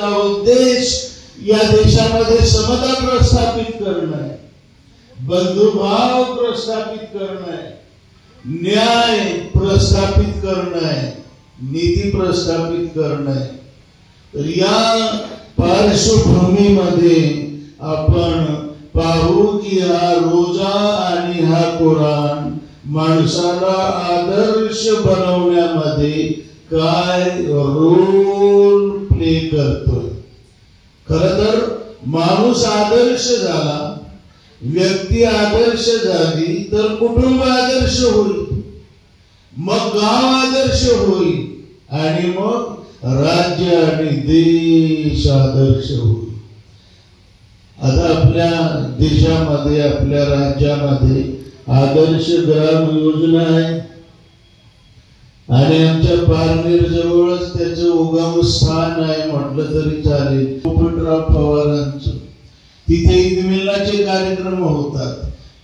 मागचा उद्देश या देशामध्ये समता प्रस्थापित करणं आहे, बंधुभाव प्रस्थापित करणं आहे, न्याय प्रस्थापित करणं आहे, नीती प्रस्थापित करणं आहे. तर या पार्श्वभूमीमध्ये आपण पाहू की हा रोजा आणि हा कुराण माणसाला आदर्श बनवण्यामध्ये काय रोल प्ले करतोय. खरं तर माणूस आदर्श झाला, व्यक्ती आदर्श झाली तर कुटुंब आदर्श होईल, मग गाव आदर्श होईल आणि मग राज्य आणि देश आदर्श होईल. आता आपल्या देशामध्ये आपल्या राज्यामध्ये आदर्श ग्राम योजना आहे आणि आमच्या पारनेर जवळच त्याचं उगम स्थान आहे म्हटलं तरी चालेल. पोपटराव पवारांचं तिथे ईद मिलाचे कार्यक्रम होतात.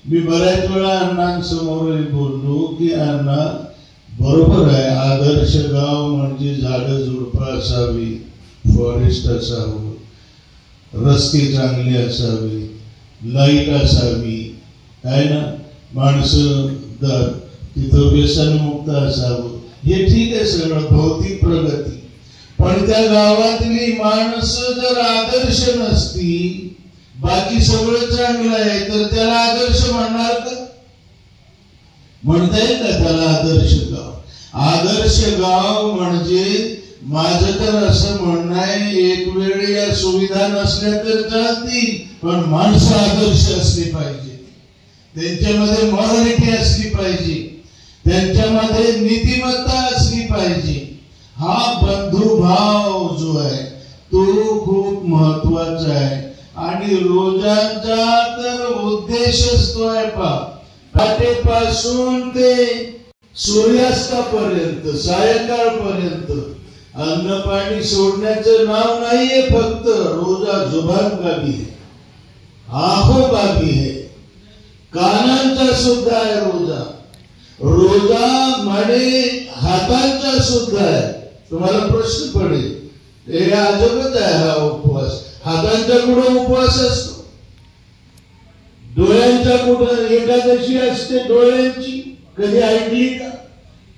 मी बऱ्याच वेळा अण्णांसमोर बोललो की अण्णा बरोबर आहे, आदर्श गाव म्हणजे झाडं झुडपं असावी, फॉरेस्ट असावं, रस्ते चांगले असावे, लाईट असावी, आहे ना, माणसं तिथं व्यसनमुक्त असावं, हे ठीक आहे सगळं भौतिक प्रगती. पण त्या गावातली माणसं जर आदर्श नसती, बाकी सगळं चांगलं आहे, तर त्याला आदर्श म्हणणार का? म्हणता येईल का त्याला आदर्श गाव? आदर्श गाव म्हणजे माझं तर असं म्हणणं आहे, एक वेळ या सुविधा नसल्या तर चालतील, पण माणसं आदर्श असली पाहिजे, त्यांच्यामध्ये मॉरॅलिटी असली पाहिजे, त्यांच्यामध्ये नीतिमत्ता असली पाहिजे. हा बंधुभाव जो आहे तो खूप महत्वाचा आहे. आणि रोजांचा तर उद्देशच तो आहे, पहाटेपासून ते सूर्यास्तापर्यंत, सायंकाळपर्यंत अन्न पाणी सोडण्याचं नाव नाहीये. फक्त रोजा जुबान का भी है, आंखों का भी है, कानांचा सुद्धा आहे रोजा. रोजा म्हणे हातांचा सुद्धा आहे. तुम्हाला प्रश्न पडेल, हे अजबच आहे हा उपवास. हातांचा कुठं उपवास असतो? डोळ्यांचा कुठं एकादशी असते? डोळ्यांची कधी ऐकली का?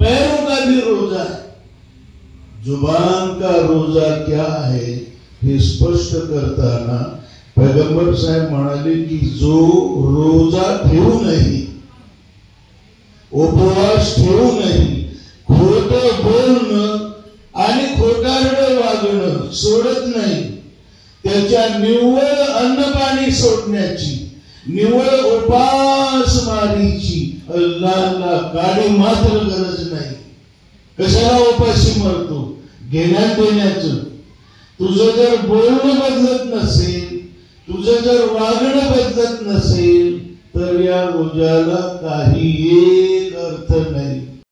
पैरों का भी रोजा है. जुबान का रोजा क्या है हे स्पष्ट करताना पैगंबर साहेब म्हणाले की जो रोजा ठेवूनही, उपवास ठेवूनही खोट बोलणं आणि खोटारडं वागणं सोडत नाही, त्याच्या निव्वळ अन्नपाणी सोडण्याची, निव्वळ उपासमारीची अल्लाहला काडी मात्र गरज नाही. कशाला उपाशी मरतो? घेण्यात देण्याचं. तुझं जर बोलणं बदलत नसेल, तुझं जर वागणं बदलत नसेल, तर या रोजाला काही एक अर्थ नाही.